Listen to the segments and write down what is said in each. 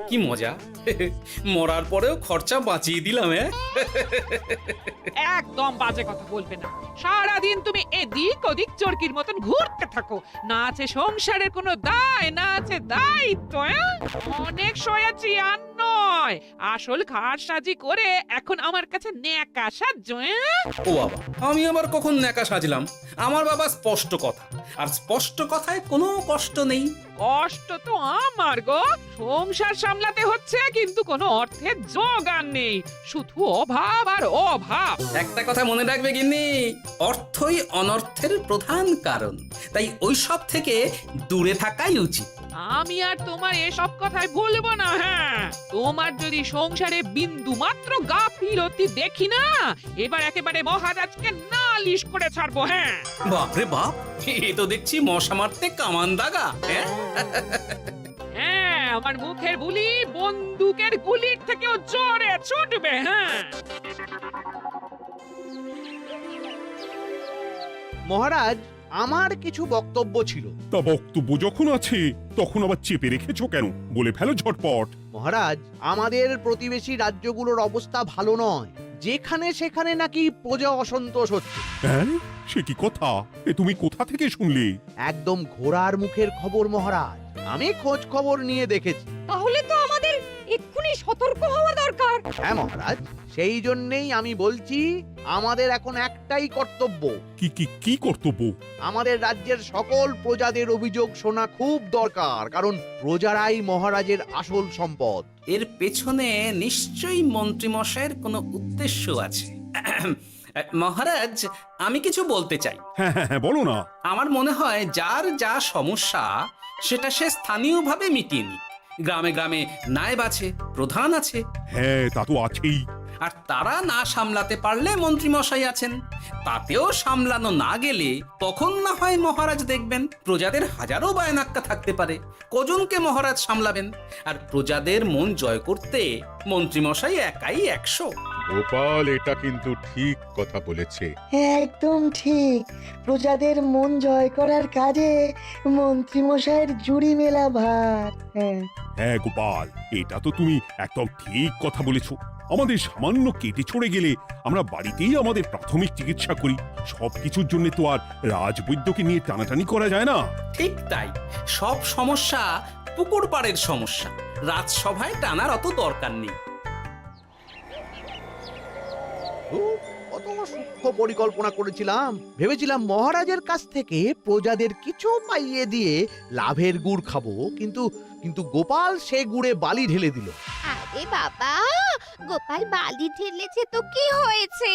কি মজা! মরার পরেও খরচা বাঁচিয়ে দিলাম। একদম বাজে কথা বলবে না। সারাদিন তুমি এদিক ওদিক চরকির মতন ঘুরতে থাকো, না আছে সংসারের কোনো দায়, না আছে দায়িত্ব। অনেক সয়াছি আর নয়, আসল ঘাট সাজি করে এখন আমার কাছে ন্যাকা সাহায্য। ও বাবা, আমি আবার কখন ন্যাকা সাজলাম? আমার বাবা স্পষ্ট কথা, আর স্পষ্ট কথায় কোনো কষ্ট নেই। কষ্ট তো আমার গো, সংসার সামলাতে হচ্ছে কিন্তু কোনো অর্থের জোগান নেই, শুধু অভাব আর অভাব। একটা কথা মনে রাখবে গিন্নি, অর্থই অনর্থের প্রধান কারণ, তাই ওইসব থেকে দূরে থাকাই উচিত। আমি আর তোমার এসব কথাই বলবো না। হ্যাঁ, তোমার যদি সংসারে বিন্দু মাত্র গাফিলতি দেখি না, এবার একেবারে মহারাজকে নালিশ করে ছাড়বো। হ্যাঁ, বাপরে বাপ, এ তো দেখছি মশা মারতে কামান দাগা। হ্যাঁ, আমার মুখের বুলি বন্দুকের গুলির থেকেও জোরে ছুটবে। হ্যাঁ, মহারাজ, আমার কিছু বক্তব্য ছিল। তা বক্তব্য যখন আছে তখন আবার চেপে রেখেছো কেন? বলে ফেলো ঝটপট। মহারাজ, আমাদের প্রতিবেশী রাজ্যগুলোর অবস্থা ভালো নয়, যেখানে সেখানে নাকি প্রজা অসন্তোষ হচ্ছে। হ্যাঁ, সে কি কথা? এ তুমি কোথা থেকে শুনলে? একদম ঘোড়ার মুখের খবর মহারাজ, আমি খোঁজ খবর নিয়ে দেখেছি। তাহলে তো আমাদের এক্ষুনি সতর্ক হওয়া দরকার। হ্যাঁ মহারাজ, সেই জন্যেই আমি বলছি, আমাদের এখন একটাই কর্তব্য। কি কি কি কর্তব্য? আমাদের রাজ্যের সকল প্রজাদের অভিযোগ শোনা খুব দরকার, কারণ প্রজারাই মহারাজের আসল সম্পদ। এর পেছনে নিশ্চয়ই মন্ত্রীমশাইয়ের কোনো উদ্দেশ্য আছে। মহারাজ, আমি কিছু বলতে চাই। হ্যাঁ হ্যাঁ হ্যাঁ, বলো না। আমার মনে হয় যার যা সমস্যা সেটা সে স্থানীয়ভাবে মিটিয়ে নিক। গ্রামে গ্রামে নায়েব আছে, প্রধান আছে, হ্যাঁ, তা তো আছেই। আর তারা না সামলাতে পারলে মন্ত্রীমশাই আছেন। তাতেও সামলানো না গেলে তখন না হয় মহারাজ দেখবেন। প্রজাদের হাজারো বায়নাক্কা থাকতে পারে, কজনকে মহারাজ সামলাবেন? আর প্রজাদের মন জয় করতে মন্ত্রীমশাই একাই 100। গোপাল এটা কিন্তু ঠিক কথা বলেছে। একদম ঠিক। প্রজাদের মন জয় করার কাজে মন্ত্রীমশাইয়ের জুড়ি মেলা ভার। হ্যাঁ, হ্যাঁ গোপাল, এটা তো তুমি একদম ঠিক কথা বলেছো। আমাদের সামান্য কেটে ছড়ে গেলে আমরা বাড়িতেই আমাদের প্রাথমিক চিকিৎসা করি। সবকিছুর জন্য তো আর রাজবৈদ্যকে নিয়ে টানাটানি করা যায় না। ঠিক তাই, সব সমস্যা পুকুর পাড়ের সমস্যা, রাজসভায় টানার অত দরকার নেই। কত সূক্ষ্ম পরিকল্পনা করেছিলাম, ভেবেছিলাম মহারাজের কাছ থেকে প্রজাদের কিছু পাইয়ে দিয়ে লাভের গুড় খাবো, কিন্তু কিন্তু গোপাল সে গুড়ে বালি ঢেলে দিল। আরে বাবা, গোপাল বালি ঢেলেছে তো কি হয়েছে?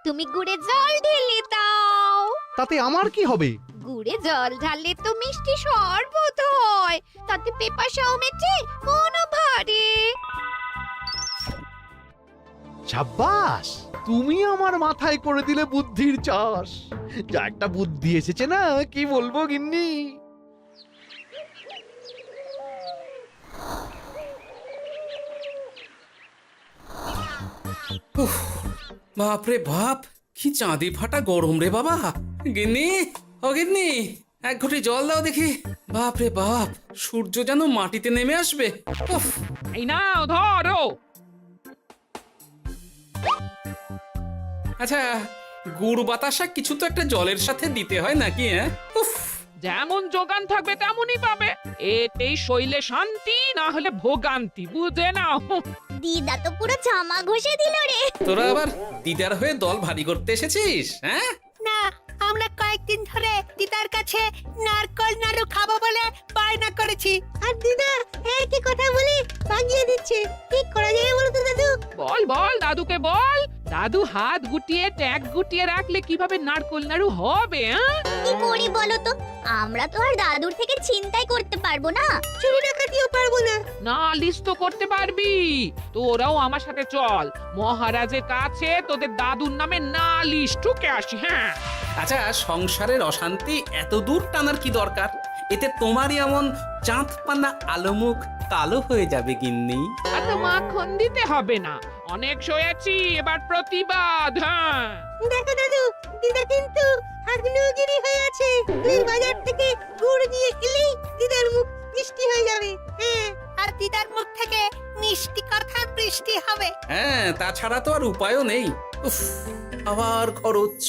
তুমি গুড়ে জল ঢেলে দাও। তাতে আমার কি হবে? গুড়ে জল ঢাললে তো মিষ্টি শরবত হয়, তাতে পেপাসাও মেটে, মনও ভরে। সাব্বাস, তুমি আমার মাথায় করে দিলে বুদ্ধির চাষ। যা একটা বুদ্ধি এসেছে না, কি বলবো গিন্নি। বাপরে বাপ, কি চাঁদি ফাটা গরম রে বাবা। গিন্নি, ও গিন্নি, এক ঘটি জল দাও দেখি। বাপরে বাপ, সূর্য যেন মাটিতে নেমে আসবে। উফ, এই নাও ধরো। আচ্ছা, গুড় বাতাসা কিছু তো একটা জলের সাথে দিতে হয় নাকি? উফ, যেমন যোগান থাকবে তেমনই পাবে। এতেই শৈলে শান্তি, না হলে ভোগান্তি, বুঝে নাও। দিদা তো পুরো জামা ঘষে দিল রে। তোরা আবার দিদার হয়ে দল ভারী করতে এসেছিস? হ্যাঁ, না, আমরা কয়েকদিন ধরে দিদার কাছে নারকল নাড়ু খাবো বলে বায়না করেছি। আর দিদা একই কথা বলে ভাঙিয়ে দিচ্ছে। কি করা যায় বলো তো দাদু? বল বল দাদুকে বল। দাদু হাত গুটিয়ে ট্যাগ গুটিয়ে রাখলে কিভাবে নারকোল নাড়ু হবে? কি করি বলো তো? আমরা তো আর দাদুর থেকে চিন্তাই করতে পারবো না, চুরি ডাকাতিও পারবো না। নালিশ তো করতে পারবি। তোরাও আমার সাথে চল, মহারাজের কাছে তোদের দাদুর নামে নালিশ ঠুকে আসি। হ্যাঁ, আচ্ছা, সংসারের অশান্তি এত দূর টানার কি দরকার? এতে তোমারই এমন চাঁদ পানা আলো মুখ কালো হয়ে যাবে গিন্নি। এত মাখন দিতে হবে না, অনেক সয়েছি, এবার প্রতিবাদ। হ্যাঁ, দেখো দাদু, দিদা কিন্তু আগ্নেয়গিরি হয়ে আছে। তুই বাজার থেকে গুড় নিয়ে এলেই দিদার মুখ মিষ্টি হয়ে যাবে। হ্যাঁ, আর দিদার মুখ থেকে মিষ্টি কথার বৃষ্টি হবে। হ্যাঁ, তাছাড়া তো আর উপায়ও নেই। উফ, আবার খরচ।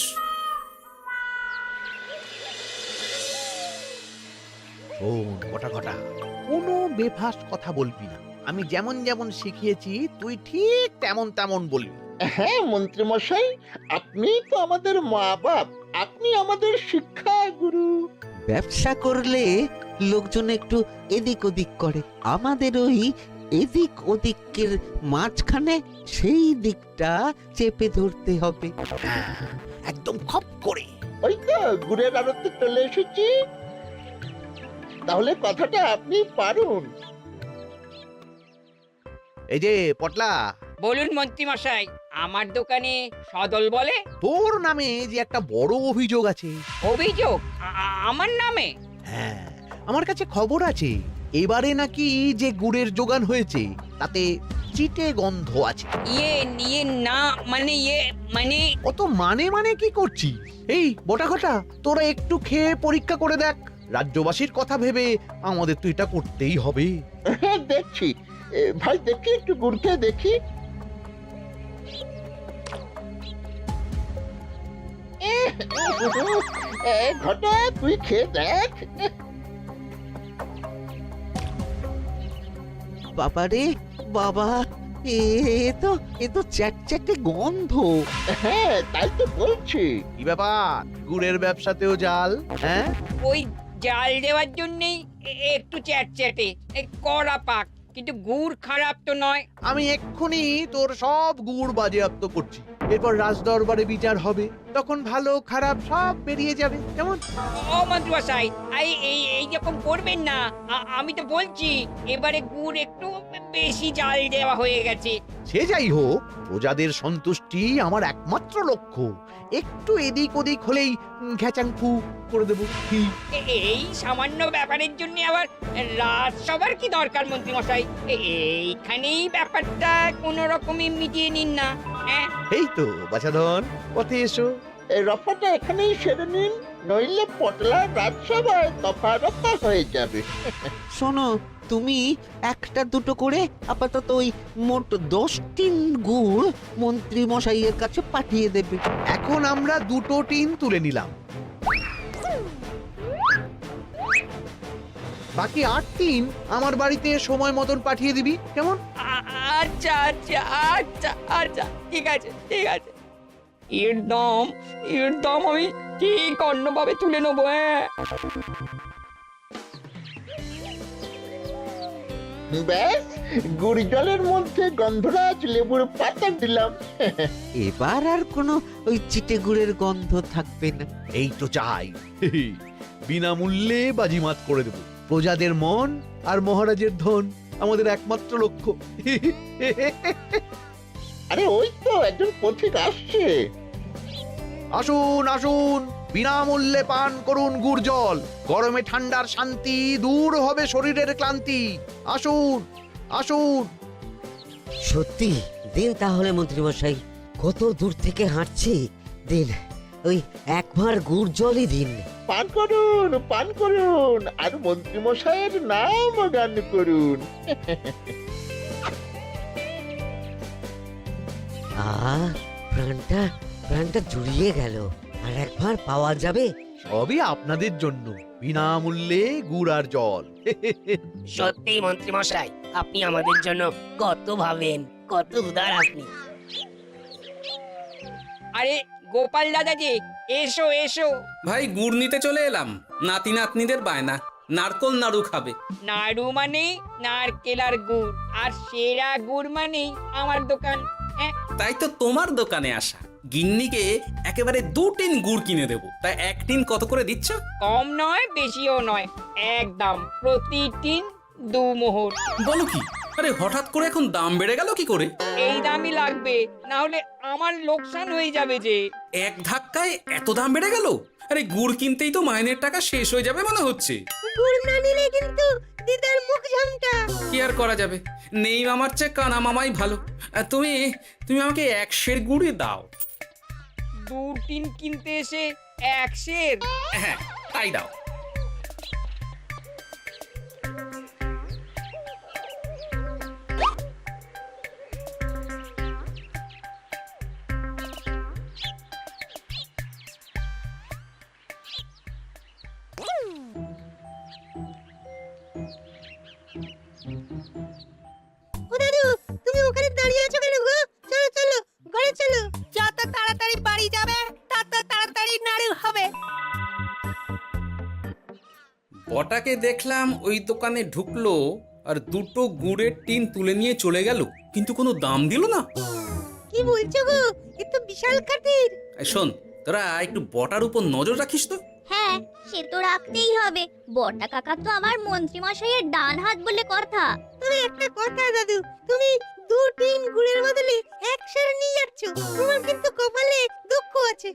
শোন কটা কটা, কোনো বেফাস কথা বলবি না। আমি যেমন যেমন শিখিয়েছি তুই ঠিক তেমন তেমন বলবি। হ্যাঁ মন্ত্রী মশাই, আপনি তো আমাদের মা বাপ, আপনি আমাদের শিক্ষা গুরু। ব্যবসা করলে লোকজন একটু এদিক ওদিক করে, আমাদের ওই এদিক ওদিকের মাঝখানে সেই দিকটা চেপে ধরতে হবে। হ্যাঁ, একদম খপ করে। ওই তো গুড়ের আড়তে চলে এসেছি, তাহলে কথাটা আপনি পারুন। এই যে পটলা, বলুন মন্ত্রী মশাই, আমার দোকানে সদল বলে তোর নামে যে একটা বড় অভিযোগ আছে। অভিযোগ আমার নামে? হ্যাঁ, আমার কাছে খবর আছে এবারে নাকি যে গুড়ের যোগান হয়েছে তাতে চিটে গন্ধ আছে। ইয়ে না মানে অত মানে কি করছি? এই বটা ঘটা, তোরা একটু খেয়ে পরীক্ষা করে দেখ। রাজ্যবাসীর কথা ভেবে আমাদের তো এটা করতেই হবে। হ্যাঁ দেখছি, ভাই দেখি একটু গুড় খেয়ে দেখি। ঘটা তুই খেয়ে দেখ। বাবারে বাবা, এ তো চ্যাটচ্যাটে গন্ধ। হ্যাঁ তাই তো বলছি। কি ব্যাপার, গুড়ের ব্যবসাতেও জাল? হ্যাঁ, ওই জাল দেওয়ার জন্যই একটু চ্যাটচ্যাটে, কড়া পাক, কিন্তু গুড় খারাপ তো নয়। আমি এক্ষুনি তোর সব গুড় বাজেয়াপ্ত করছি। এরপর রাজদরবারে বিচার হবে, তখন ভালো খারাপ সব বেরিয়ে যাবে। কেমন? ও মন্ত্রী মশাই, এইরকম করবেন না। আমি তো বলছি এবারে গুড় একটু বেশি জাল দেওয়া হয়ে গেছে। সে যাই হোক, প্রজাদের সন্তুষ্টি আমার একমাত্র লক্ষ্য। একটু এদিক ওদিক হলেই ঘ্যাচাংফু করে দেবো। কি? এই সামান্য ব্যাপারের জন্য আবার রাজসভার কি দরকার মন্ত্রী মশাই? এইখানেই ব্যাপারটা কোনো রকমে মিটিয়ে নিন না। হ্যাঁ, এই তো বাছাধন, পথে এসো। এই রফাটা এখানেই সেরে নিন, নইলে পটলা রাজসভায় দফা রফা হয়ে যাবে। শোনো, তুমি একটা দুটো করে আপাতত ওই মোট 10 টিন গুড় মন্ত্রী মশাইয়ের কাছে পাঠিয়ে দেবে। এখন আমরা 2 টিন তুলে নিলাম, বাকি 8 টিন আমার বাড়িতে সময় মতন পাঠিয়ে দিবি। কেমন? আচ্ছা আচ্ছা আচ্ছা আচ্ছা, ঠিক আছে ঠিক আছে। এর দাম আমি ঠিক অন্যভাবে তুলে নেবো। হ্যাঁ, ব্যাস, গুড় জলের মধ্যে গন্ধরাজ লেবুর পাতা দিলাম। এবার আর কোনো ওই চিটে গুড়ের গন্ধ থাকবে না। এই তো চাই। বিনামূল্যে বাজিমাত করে দেব। প্রজাদের মন আর মহারাজের ধন আমাদের একমাত্র লক্ষ্য। আরে ওই তো একজন পথিক আসছে। আসুন আসুন, বিনামূল্যে পান করুন গুড় জল। গরমে ঠান্ডার শান্তি, দূর হবে শরীরের ক্লান্তি। আসুন আসুন। সত্যি দিন তাহলে মন্ত্রী মশাই, কত দূর থেকে হাঁটছি, দিন ওই একবার গুড় জলই দিন। পান করুন আর মন্ত্রী মশাইয়ের নাম গান করুন। প্রাণটা জুড়িয়ে গেল। আর একবার পাওয়া যাবে? সবই আপনাদের জন্য, বিনামূল্যে গুড় আর জল। সত্যি মন্ত্রী মশাই, আপনি আমাদের জন্য কত ভাবেন, কত উদার আপনি। আরে গোপাল দাদা যে, এসো এসো। ভাই, গুড় নিতে চলে এলাম। নাতি নাতনিদের বায়না, নারকোল নাড়ু খাবে। নাড়ু মানে নারকেল আর গুড়, আর সেরা গুড় মানেই আমার দোকান। হ্যাঁ, তাই তো তোমার দোকানে আসা। গিন্নিকে একেবারে 2 টিন গুড় কিনে দেবো। তাই 1 টিন কত করে দিচ্ছ? কম নয় বেশিও নয়, একদম প্রতি টিন 2 মোহর। বলো কি? আরে হঠাৎ করে এখন দাম বেড়ে গেল কি করে? এই দামই লাগবে, না হলে আমার লোকসান হয়ে যাবে যে। এক ধাক্কায় এত দাম বেড়ে গেল? আরে গুড় কিনতেই তো মাইনের টাকা শেষ হয়ে যাবে মনে হচ্ছে। গুড় না নিলে কিন্তু দিদার মুখ ঝামটা। কি আর করা যাবে, নেই মামার চেয়ে কানা মামাই ভালো। তুমি আমাকে 1 সের গুড়ই দাও। 2 টিন কিনতে এসে 1 সের? হ্যাঁ, তাই দাও। ও দাদু তুমি ওখানে দাঁড়িয়ে আছো কেন গো? চলো চলো ঘরে চলো। যত তাড়াতাড়ি বাড়ি যাবে তত তাড়াতাড়ি নাড়ু হবে। বটাকে দেখলাম ওই দোকানে ঢুকলো আর দুটো গুড়ের টিন তুলে নিয়ে চলে গেল, কিন্তু কোনো দাম দিল না। কি বলছো গো? এ তো বিশাল খাতির। এই শোন, তোরা একটু বটার উপর নজর রাখিস তো। হ্যাঁ, সে তো রাখতেই হবে। বটা কাকা তো আমার মন্ত্রী মশাইয়ের ডান হাত বলে কথা। তবে একটা কথা দাদু, তুমি 2 টিন গুড়ের বদলে 1 সের নিয়ে যাচ্ছ। তোমার কিন্তু কপালে দুঃখ আছে।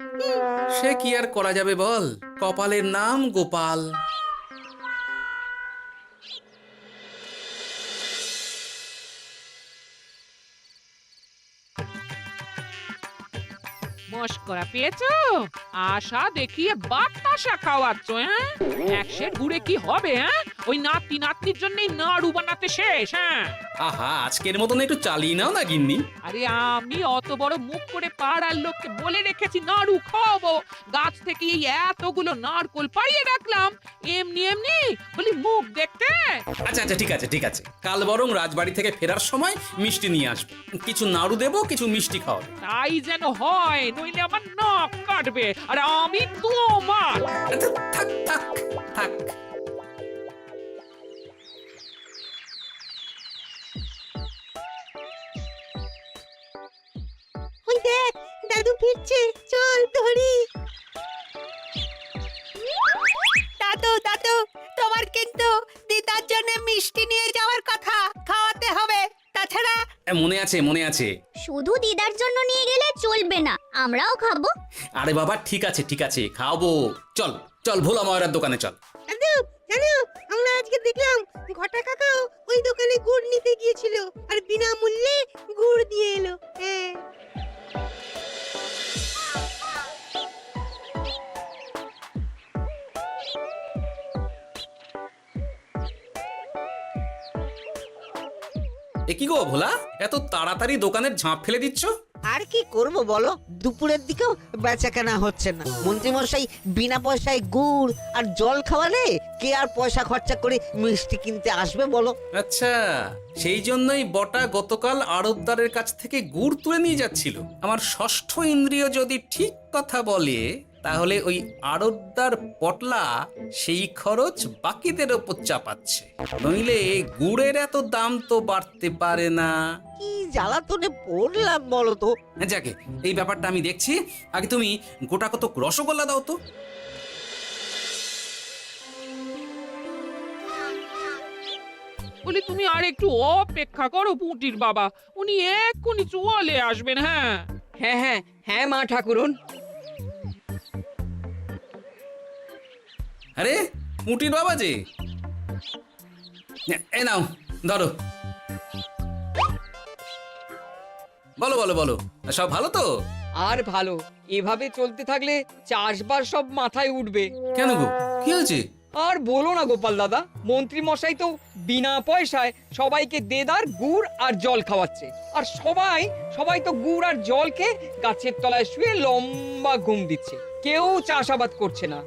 সে কি আর করা যাবে বল, কপালের নাম গোপাল। মস্করা পেয়েছো? আশা দেখিয়ে বাতাসা খাওয়াচ্ছ, হ্যাঁ? 1 সের গুড়ে কি হবে, হ্যাঁ? ওই নাতি নাতনির জন্যই নাড়ু বানাতে শেষ, হ্যাঁ? আহা, আজকের মতন একটু চালিয়ে নাও না গিন্নি। আরে আমি অত বড় মুখ করে পাড়ার লোককে বলে রেখেছি নাড়ু খাওয়াবো, গাছ থেকে এই এতগুলো নারকোল পাড়িয়ে রাখলাম, এমনি এমনি বলি মুখ দেখতে। আচ্ছা আচ্ছা, ঠিক আছে ঠিক আছে, কাল বরং রাজবাড়ি থেকে ফেরার সময় মিষ্টি নিয়ে আসবো। কিছু নাড়ু দেবো, কিছু মিষ্টি খাওয়াবো। তাই যেন হয়, নইলে আমার নাক কাটবে আর আমি তোমার। আচ্ছা, থাক থাক থাক। ওই দেখ দাদু ফিরছে, চল ধরি। দাদু দাদু তোমার কিন্তু দিদার জন্য মিষ্টি নিয়ে যাওয়ার কথা, খাওয়াতে হবে। তাছাড়া মনে আছে মনে আছে। শুধু দিদার জন্য নিয়ে গেলে চলবে না, আমরাও খাবো। আরে বাবা, ঠিক আছে ঠিক আছে, খাওয়াবো। চল চল, ভোলা ময়রার দোকানে চল। দাদু জানো, আমরা আজকে দেখলাম ঘটা কাকাও ওই দোকানে গুড় নিতে গিয়েছিল আর বিনামূল্যে গুড় দিয়ে এলো। হ্যাঁ, এ কি গো ভোলা, এত তাড়াতাড়ি দোকানের ঝাঁপ ফেলে দিচ্ছ? আর কি করব বলো, দুপুরের দিকেও বেচা কেনা হচ্ছে না। মন্ত্রীমশাই বিনা পয়সায় গুড় আর জল খাওয়ালে কে আর পয়সা খরচা করে মিষ্টি কিনতে আসবে বলো? আচ্ছা, সেই জন্যই বটা গতকাল আড়তদারের কাছ থেকে গুড় তুলে নিয়ে যাচ্ছিল। আমার ষষ্ঠ ইন্দ্রিয় যদি ঠিক কথা বলে, তাহলে ওই আড়তদার পটলা সেই খরচ বাকিদের ওপর চাপাচ্ছে। নইলে গুড়ের এত দাম তো বাড়তে পারে না। কি জ্বালাতনে পড়লাম বলো তো। যাকে, এই ব্যাপারটা আমি দেখছি। আগে তুমি গোটা কত রসগোল্লা দাও তো। বলি তুমি আর একটু অপেক্ষা করো পুটির বাবা, উনি এক্ষুনি চলে আসবেন। হ্যাঁ হ্যাঁ হ্যাঁ হ্যাঁ মা ঠাকুরন। আরে মুটির বাবা যে, এ নাও ধরো। বলো বলো বলো, সব ভালো তো? আর ভালো, এভাবে চলতে থাকলে চাষবাস সব মাথায় উঠবে। কেন গো, কি হয়েছে? আর বলো না গোপাল দাদা, মন্ত্রী মশাই তো বিনা পয়সায় সবাইকে দেদার গুড় আর জল খাওয়াচ্ছে। আর সবাই তো গুড় আর জলকে গাছের তলায় শুয়ে লম্বা ঘুম দিচ্ছে, কেউ চাষাবাদ করছে না।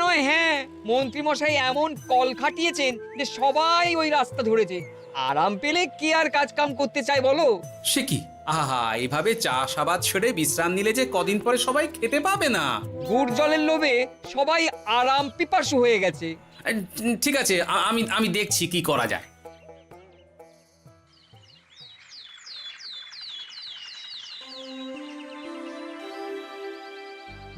নয়, হ্যাঁ, মন্ত্রী মশাই এমন কল খাটিয়েছেন যে সবাই ওই রাস্তা ধরেছে। আরাম পেলে কে আর কাজ কাম করতে চায় বলো? সে কি, আহা, এভাবে চাষাবাদ ছেড়ে বিশ্রাম নিলে যে কদিন পরে সবাই খেতে পাবে না। গুড় জলের লোভে সবাই আরাম পিপাসু হয়ে গেছে। ঠিক আছে, আমি দেখছি কি করা যায়।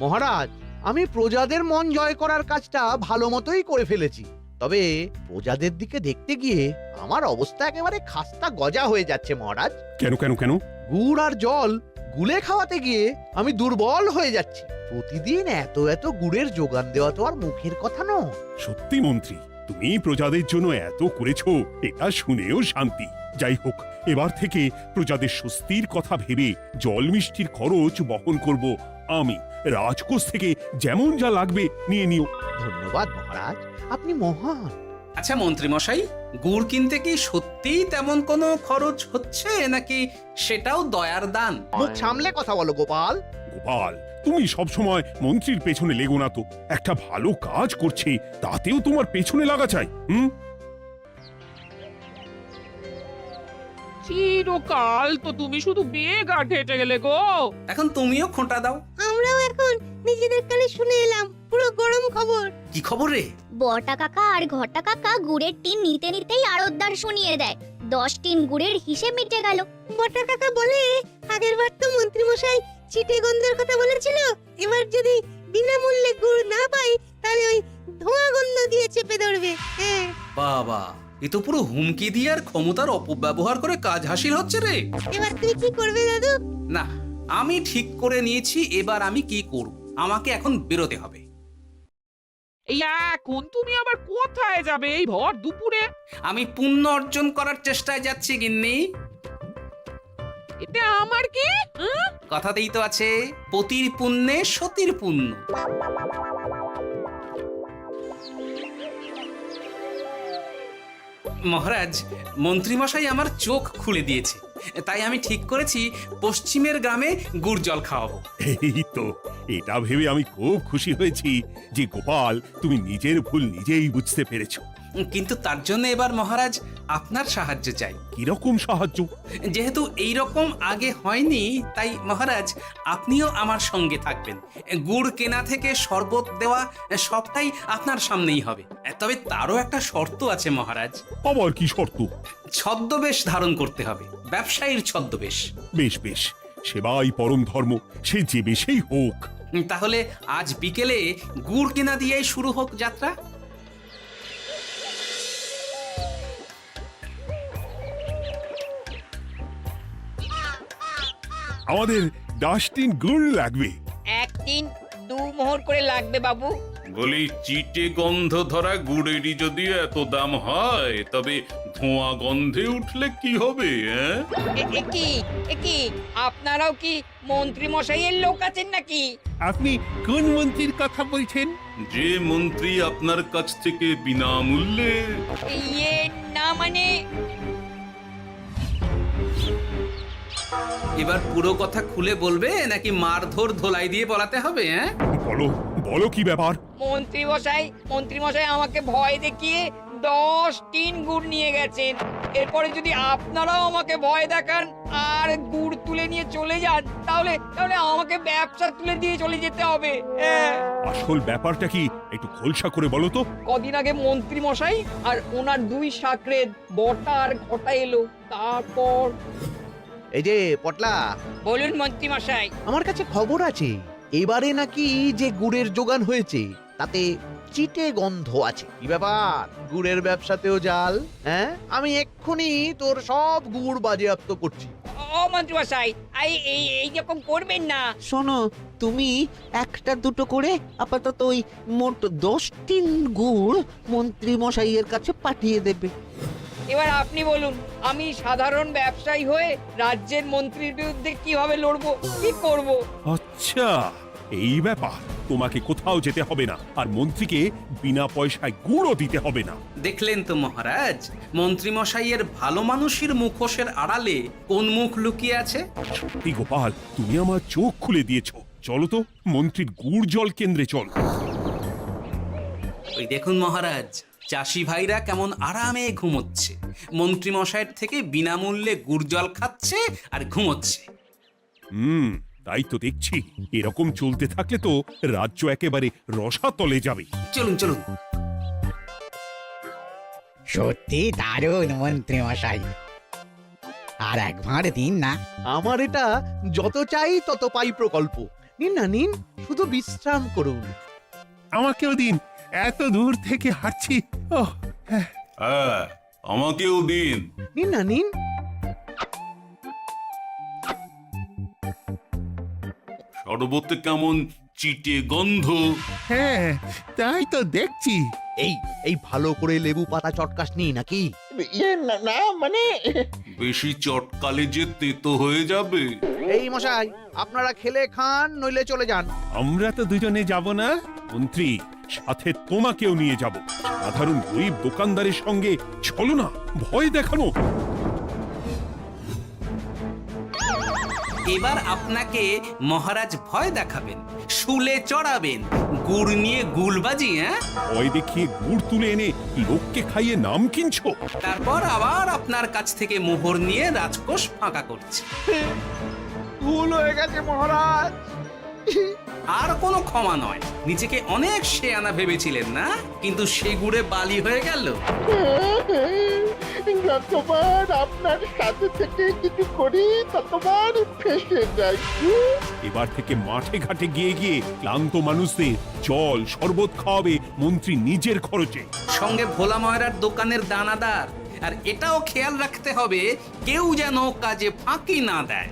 মহারাজ, আমি প্রজাদের মন জয় করার কাজটা ভালো মতোই করে ফেলেছি। তবে প্রজাদের দিকে দেখতে গিয়ে আমার অবস্থা একেবারে খাস্তা গজা হয়ে যাচ্ছে মহারাজ। কেন কেন কেন? গুড় আর জল গুলে খাওয়াতে গিয়ে আমি দুর্বল হয়ে যাচ্ছি। প্রতিদিন এত এত গুড়ের যোগান দেওয়া তো আর মুখের কথা নয়। সত্যি মন্ত্রী, তুমি প্রজাদের জন্য এত করেছো, এটা শুনেও শান্তি। যাই হোক, এবার থেকে প্রজাদের স্বস্তির কথা ভেবে জল মিষ্টির খরচ বহন করব আমি। রাজকোষ থেকে যেমন যা লাগবে নিয়ে নিও। ধন্যবাদ মহারাজ, আপনি মহান। আচ্ছা মন্ত্রী মশাই, গুড় কিনতে কি সত্যি তেমন কোনো খরচ হচ্ছে, নাকি সেটাও দয়ার দান? মুখ সামলে কথা বলো গোপাল। গোপাল, তুমি সবসময় মন্ত্রীর পেছনে লেগো না তো। একটা ভালো কাজ করছে, তাতেও তোমার পেছনে লাগা চাই। চিরকাল তো তুমি শুধু বেগার হেঁটে গেলে গো। এখন তুমিও খোঁটা দাও। আমরাও এখন নিজেদের কানে শুনে এলাম পুরো গরম খবর। কি খবর রে? বটা কাকা আর ঘটা কাকা গুড়ের টিন নিতে নিতেই আড়তদার শুনিয়ে দেয় 10 টিন গুড়ের হিসেব মিটে গেল। বটা কাকা বলে আগের বার তো মন্ত্রী মশাই চিটে গন্ধের কথা বলেছিল, এবার যদি বিনামূল্যে গুড় না পাই তাহলে ওই ধোঁয়া গন্ধ দিয়ে চেপে ধরবে। হ্যাঁ, বাবা, এ তো পুরো হুমকি দিয়ে আর ক্ষমতার অপব্যবহার করে কাজ হাসিল হচ্ছে রে। এবার তুই কি করবে দাদু? না, আমি ঠিক করে নিয়েছি এবার আমি কি করব। আমাকে এখন বেরোতে হবে। এই এখন তুমি আবার কোথায় যাবে এই ভর দুপুরে? আমি পুণ্য অর্জন করার চেষ্টায় যাচ্ছি গিন্নি। এতে আমার কি? কথাতেই তো আছে, পতির পুণ্যে সতীর পুণ্য। মহারাজ, মন্ত্রীমশাই আমার চোখ খুলে দিয়েছে, তাই আমি ঠিক করেছি পশ্চিমের গ্রামে গুড় জল খাওয়াবো। এই তো, এটা ভেবে আমি খুব খুশি হয়েছি যে গোপাল তুমি নিজের ভুল নিজেই বুঝতে পেরেছো। কিন্তু তার জন্য এবার মহারাজ আপনার সাহায্য চাই। কিরকম সাহায্য? যেহেতু এই রকম আগে হয়নি, তাই মহারাজ আপনিও আমার সঙ্গে থাকবেন। গুড় কেনা থেকে শরবত দেওয়া সবটাই আপনার সামনেই হবে। তবে তারও একটা শর্ত আছে মহারাজ। আবার কি শর্ত? ছদ্মবেশ ধারণ করতে হবে, ব্যবসায়ীর ছদ্মবেশ। বেশ বেশ, সেবাই পরম ধর্ম, সে যে বেশেই হোক। তাহলে আজ বিকেলে গুড় কেনা দিয়েই শুরু হোক যাত্রা। আমাদের 10 টিন গুড় লাগবে। 1 টিন 2 মোহর করে লাগবে বাবু। বলি, চিটে গন্ধ ধরা গুড়েরই যদি এত দাম হয়, তবে ধোঁয়া গন্ধে উঠলে কি হবে? একি আপনারাও কি মন্ত্রী মশাইয়ের লোক আছেন নাকি? আপনি কোন মন্ত্রীর কথা বলছেন? যে মন্ত্রী আপনার কাছ থেকে বিনামূল্যে। ইয়ে না মানে এবার পুরো কথা খুলে বলবে নাকি মারধর ধোলাই দিয়ে বলাতে হবে? বলো বলো, কি ব্যাপার? মন্ত্রী মশাই আমাকে ভয় দেখিয়ে 10 টিন গুড় নিয়ে গেছেন। এরপরে যদি আপনারাও আমাকে ভয় দেখান আর গুড় তুলে নিয়ে চলে যান, তাহলে আমাকে ব্যবসা তুলে দিয়ে চলে যেতে হবে। আসল ব্যাপারটা কি একটু খোলসা করে বলো তো। কদিন আগে মন্ত্রী মশাই আর ওনার 2 সাকরেদ বটা আর ঘটা এলো, তারপর। এই যে পটলা, বলুন মন্ত্রী মশাই। আমার কাছে খবর আছে এবারে নাকি যে গুড়ের যোগান হয়েছে তাতে চিটে গন্ধ আছে। কি ব্যাপার, গুড়ের ব্যবসাতেও জাল? হ্যাঁ, আমি এক্ষুনি তোর সব গুড় বাজেয়াপ্ত করছি। ও মন্ত্রী মশাই, এই রকম করবেন না। শোনো, তুমি 1-2 করে আপাতত ওই মোট 10 টিন গুড় মন্ত্রী মশাইয়ের কাছে পাঠিয়ে দেবে। এবার আপনি বলুন, আমি সাধারণ ব্যবসায়ী হয়ে রাজ্যের মন্ত্রীর বিরুদ্ধে কিভাবে লড়বো, কি করব? আচ্ছা, এই ব্যাপার। তোমাকে কোথাও যেতে হবে না, আর মন্ত্রীকে বিনা পয়সায় গুড়ও দিতে হবে না। দেখলেন তো মহারাজ, মন্ত্রী মশাইয়ের ভালো মানুষের মুখোশের আড়ালে কোন মুখ লুকিয়ে আছে। সত্যি গোপাল, তুমি আমার চোখ খুলে দিয়েছো। চলো তো মন্ত্রীর গুড় জল কেন্দ্রে চল। ওই দেখুন মহারাজ, চাষি ভাইরা কেমন আরামে ঘুমোচ্ছে, মন্ত্রী মশাইয়ের থেকে বিনামূল্যে গুড় জল খাচ্ছে আর ঘুমোচ্ছে। তাই তো দেখছি। এরকম চলতে থাকলে তো রাজ্য একেবারে রসাতলে যাবে। চলুন চলুন। সত্যি দারুণ মন্ত্রী মশাই, আর একবার দিন না। আমার এটা যত চাই তত পাই প্রকল্প। নিন না নিন, শুধু বিশ্রাম করুন। আমাকেও দিন, এত দূর থেকে হাঁটছি। হ্যাঁ, আমাকেও দিন। নিন না নিন। শরবতে কেমন চিটে গন্ধ। হ্যাঁ, তাই তো দেখছি। এই ভালো করে লেবু পাতা চটকাসনি নাকি? না মানে বেশি চটকালে যে তেতো হয়ে যাবে। এই মশাই, আপনারা খেলে খান, নইলে চলে যান। আমরা তো দুজনে যাব না মন্ত্রী, সাথে তোমাকেও নিয়ে যাব। সাধারণ গরিব দোকানদারের সঙ্গে চলো না, ভয় দেখানো। এবার আপনাকে মহারাজ ভয় দেখাবেন, শুলে চড়াবেন, গুড় নিয়ে গুলবাজি। ভয় দেখিয়ে গুড় তুলে এনে লোককে খাইয়ে নাম কিনছো? তারপর আবার আপনার কাছ থেকে মোহর নিয়ে রাজকোষ ফাঁকা করছে। ভুল হয়ে গেছে মহারাজ। আর কোনো ক্ষমা নয়। নিজেকে অনেক শেয়ানা ভেবেছিলেন না, কিন্তু সে গুড়ে বালি হয়ে গেল। যতবার আপনার সাথে থেকে কিছু করি ততবার ফেসে যাই। এবার থেকে মাঠে ঘাটে গিয়ে গিয়ে ক্লান্ত মানুষদের জল শরবত খাওয়াবে মন্ত্রী নিজের খরচে। সঙ্গে ভোলা ময়রার দোকানের দানাদার। আর এটাও খেয়াল রাখতে হবে কেউ যেন কাজে ফাঁকি না দেয়।